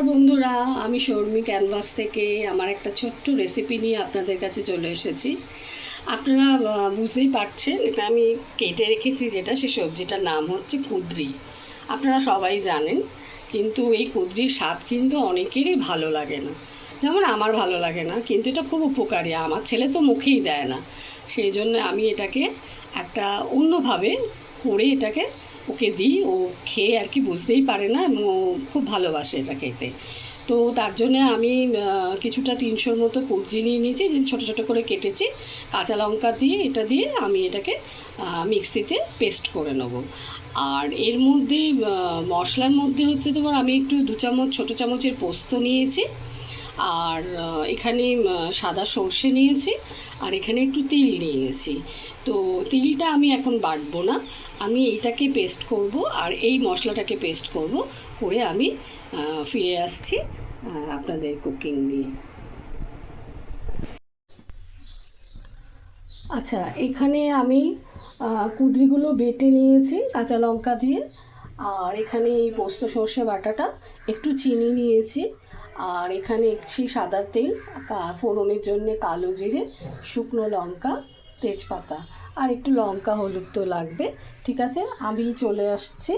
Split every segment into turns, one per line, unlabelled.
বন্ধুরা, আমি শর্মি ক্যানভাস থেকে আমার একটা ছোট্ট রেসিপি নিয়ে আপনাদের কাছে চলে এসেছি। আপনারা বুঝতেই পারছেন, এটা আমি কেটে রেখেছি, যেটা সে সবজিটার নাম হচ্ছে কুঁদরি। আপনারা সবাই জানেন, কিন্তু এই কুঁদরির স্বাদ কিন্তু অনেকেরই ভালো লাগে না, যেমন আমার ভালো লাগে না, কিন্তু এটা খুব উপকারী। আমার ছেলে তো মুখেই দেয় না, সেই জন্য আমি এটাকে একটা অন্যভাবে করে এটাকে ওকে দিই। ও খেয়ে আর কি বুঝতেই পারে না, এবং ও খুব ভালোবাসে এটা খেতে। তো তার জন্যে আমি কিছুটা 300-র মতো কুঁদরি নিয়ে নিয়েছি, যে ছোটো ছোটো করে কেটেছি। কাঁচা লঙ্কা দিয়ে এটা দিয়ে আমি এটাকে মিক্সিতে পেস্ট করে নেব। আর এর মধ্যে মশলার মধ্যে হচ্ছে তোমার, আমি একটু 2 চামচ ছোটো চামচের পোস্ত নিয়েছি, আর এখানে সাদা সর্ষে নিয়েছি, আর এখানে একটু তিল নিয়েছি। তো তিলটা আমি এখন বাটবো না, আমি এইটাকে পেস্ট করব, আর এই মশলাটাকে পেস্ট করব, করে আমি ফিরে আসছি আপনাদের কুকিং নিয়ে। আচ্ছা, এখানে আমি কুঁদরিগুলো বেটে নিয়েছি কাঁচা লঙ্কা দিয়ে, আর এখানে এই পোস্ত সর্ষে বাটাটা, একটু চিনি নিয়েছি, আর এখানে একটু সাদা তেল, ফোড়নের জন্য কালো জিরে, শুকনো লঙ্কা, তেজপাতা, আর একটু লঙ্কা হলুদ তো লাগবে। ঠিক আছে, আমি চলে আসছি।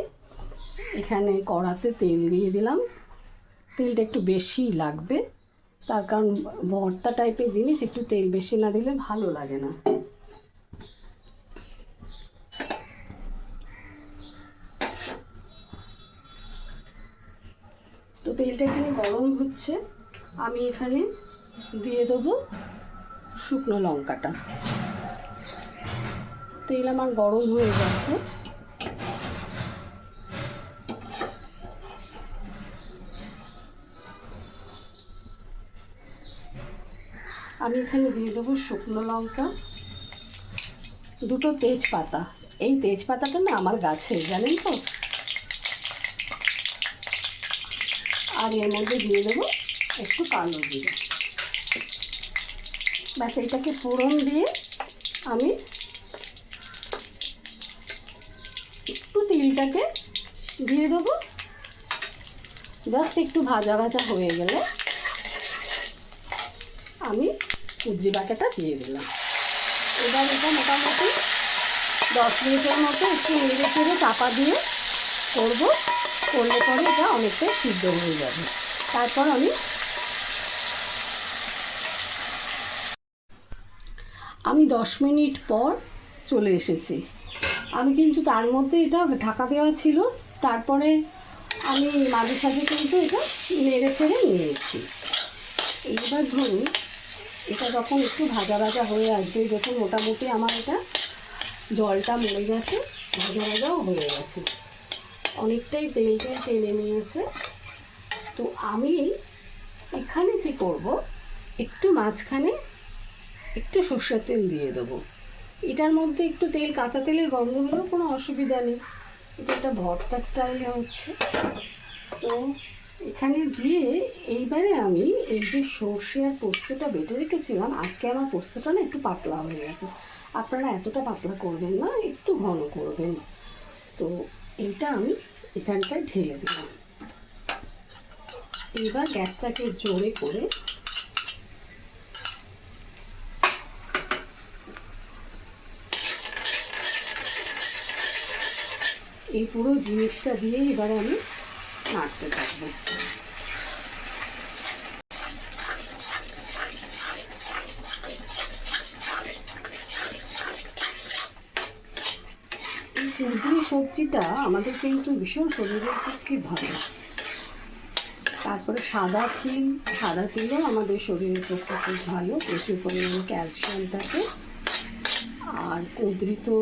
এখানে কড়াতে তেল দিয়ে দিলাম, তেলটা একটু বেশি লাগবে, তার কারণ ভর্তা টাইপের জিনিস একটু তেল বেশি না দিলে ভালো লাগে না। তো তেলটা এখানে গরম হচ্ছে, আমি এখানে দিয়ে দেবো শুকনো লঙ্কাটা। তেল আমার গরম হয়ে গেছে, আমি এখানে দিয়ে দেবো শুকনো লঙ্কা, 2টো তেজপাতা। এই তেজপাতাটা না আমার গাছে, জানেন তো। আর এর মধ্যে দিয়ে দেবো একটু কালো জিরে। ব্যাস, এইটাকে ফোড়ন দিয়ে আমি একটু তিলটাকে দিয়ে দেবো। জাস্ট একটু ভাজা ভাজা হয়ে গেলে আমি কুঁদরি বাটাটা দিয়ে দিলাম। এবার এটা মোটামুটি 10 মিনিটের মতো একটু নেড়ে চেড়ে চাপা দিয়ে করবো, করলে পরে এটা অনেকটাই সিদ্ধ হয়ে যাবে। তারপর আমি 10 মিনিট পর চলে এসেছি। আমি কিন্তু তার মধ্যে এটা ঢাকা দেওয়া ছিল, তারপরে আমি মাঝে সাঝে কিন্তু এটা নেড়ে ছেড়ে নিয়েছি। এইবার ধরুন, এটা যখন একটু ভাজা ভাজা হয়ে আসবে, যখন মোটামুটি আমার এটা জলটা মরে গেছে, ভাজা ভাজাও হয়ে গেছে, অনেকটাই তেলটা টেনে নিয়েছে, তো আমি এখানে কি করব, একটু মাঝখানে একটু সর্ষের তেল দিয়ে দেবো। এটার মধ্যে একটু তেল, কাঁচা তেলের গন্ধ হলেও কোনো অসুবিধা নেই, এটা একটা ভর্তা স্টাইলে হচ্ছে। তো এখানে দিয়ে এইবারে আমি এই যে সর্ষে আর পোস্তটা বেটে রেখেছিলাম, আজকে আমার পোস্তটা না একটু পাতলা হয়ে গেছে, আপনারা এতটা পাতলা করবেন না, একটু ঘন করবেন। তো এইটা আমি এখানটায় ঢেলে দিলাম। এবার গ্যাসটাকে জোরে করে এই পুরো জিনিসটা দিয়ে এবারে আমি নাড়তে থাকবো। এই কুঁদরি সবজিটা আমাদের কিন্তু ভীষণ শরীরের পক্ষে ভালো। তারপরে সাদা তিলও আমাদের শরীরের পক্ষে খুব ভালো, প্রচুর পরিমাণে ক্যালসিয়াম থাকে। আর কুঁদরি তো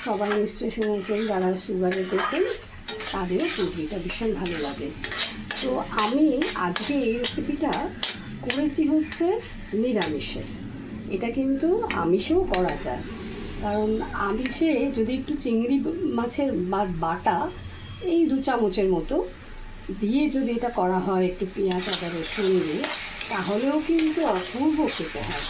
সবাই নিশ্চয়ই শুনেছেন, যারা সুগারের পেশেন্ট তাদেরও কুঁদরিটা ভীষণ ভালো লাগে। তো আমি আজকে এই রেসিপিটা করেছি হচ্ছে নিরামিষে। এটা কিন্তু আমিষেও করা যায়, কারণ আমিষে যদি একটু চিংড়ি মাছের বাটা এই 2 চামচের মতো দিয়ে যদি এটা করা হয়, একটু পেঁয়াজ আদা রসুন দিয়ে, তাহলেও কিন্তু অপূর্ব খেতে হয়।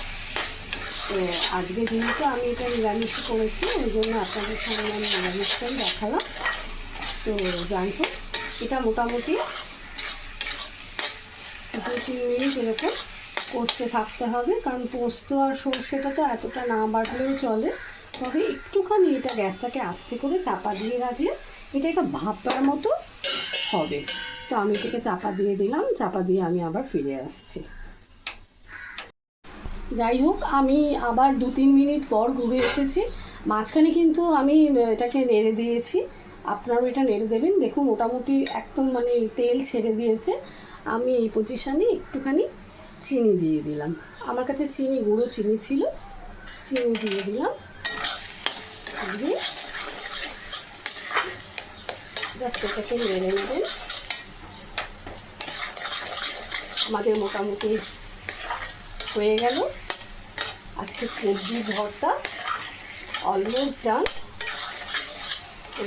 তো আজকে যেহেতু আমি এটা নিরামিষ করেছি, ওই জন্য আপনাদের সামনে আমি নিরামিষটাই দেখালাম। তো যাই হোক, এটা মোটামুটি 2-3 মিনিট এরকম কষতে থাকতে হবে, কারণ পোস্ত আর সর্ষেটা তো এতটা না বাটলেও চলে, তবে একটুখানি এটা গ্যাসটাকে আস্তে করে চাপা দিয়ে রাখলে এটা একটা ভাপার মতো হবে। তো আমি এটাকে চাপা দিয়ে দিলাম, চাপা দিয়ে আমি আবার ফিরে আসছি। যাই হোক, আমি আবার 2-3 মিনিট পর ঘুরে এসেছি। মাঝখানে কিন্তু আমি এটাকে নেড়ে দিয়েছি, আপনারাও এটা নেড়ে দেবেন। দেখুন মোটামুটি একদম মানে তেল ছেড়ে দিয়েছে। আমি এই পজিশানে একটুখানি চিনি দিয়ে দিলাম, আমার কাছে চিনি গুঁড়ো চিনি ছিল, চিনি দিয়ে দিলাম। দিয়ে জাস্ট এটাকে নেড়ে নেবেন। আমাদের মোটামুটি হয়ে গেল আজকে সবজি ভর্তা, অলমোস্ট ডান।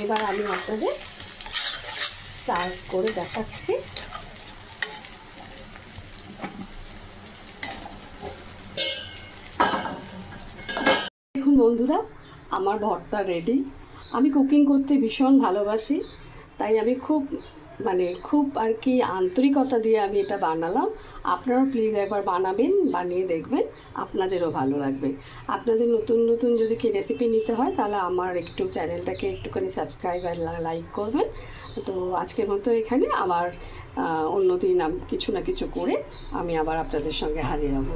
এবার আমি আপনাদের সার্ভ করে দেখাচ্ছি। দেখুন বন্ধুরা, আমার ভর্তা রেডি। আমি কুকিং করতে ভীষণ ভালোবাসি, তাই আমি খুব আর কি আন্তরিকতা দিয়ে আমি এটা বানালাম। আপনারাও প্লিজ একবার বানাবেন, বানিয়ে দেখবেন, আপনাদেরও ভালো লাগবে। আপনাদের নতুন নতুন যদি কি রেসিপি নিতে হয় তাহলে আমার একটু চ্যানেলটাকে একটুখানি সাবস্ক্রাইব আর লাইক করবেন। তো আজকের মতো এখানে, আবার অন্য দিন কিছু না কিছু করে আমি আবার আপনাদের সঙ্গে হাজির হব।